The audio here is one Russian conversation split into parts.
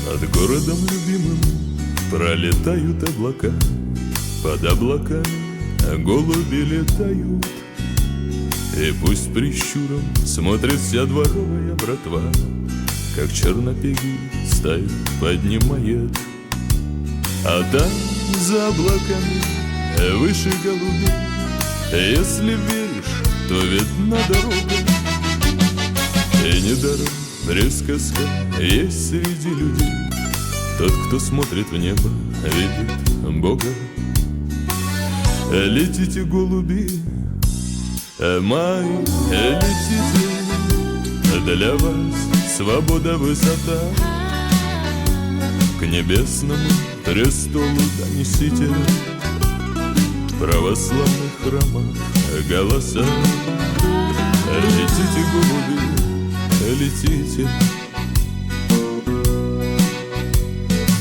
Над городом любимым пролетают облака, под облаками голуби летают. И пусть прищуром смотрит вся дворовая братва, как чернопеги стаю поднимает. А там за облаками выше голубей, если веришь, то видна дорога. И недаром присказка есть среди людей: тот, кто смотрит в небо, видит Бога. Летите, голуби, мои, летите, для вас свобода, высота. К небесному престолу донесите в православных храмах голоса. Летите, голуби, летите.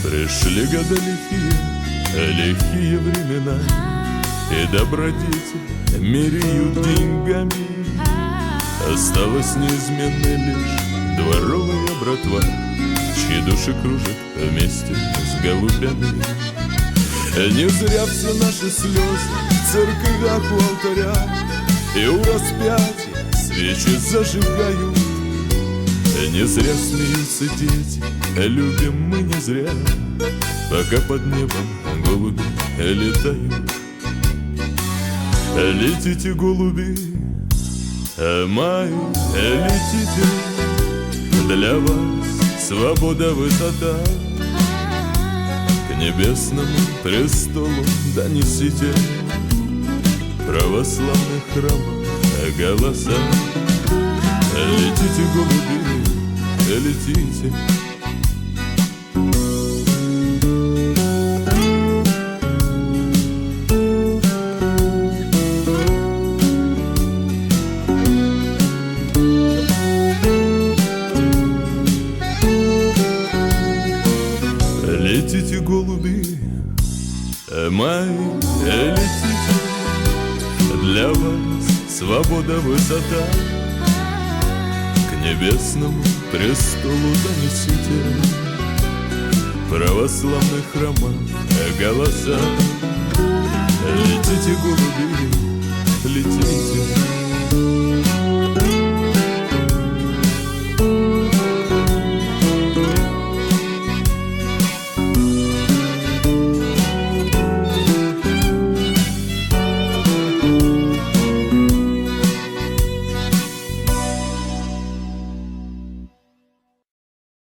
Пришли года лихие, лихие времена, и добродетель меряют деньгами. Осталась неизменной лишь дворовая братва, чьи души кружат вместе с голубями. Не зря все наши слезы в церквях у алтаря, и у распятия свечи зажигают. Не зря смеются дети, любим мы не зря, пока под небом голуби летают. Летите, голуби, мои, летите, для вас свобода, высота. К небесному престолу донесите в православных храмах голоса. Летите, голуби, летите. Летите, голуби, мои, летите, для вас свобода, высота. К небесному престолу донесите в православных храмах голоса. Летите, голуби, летите.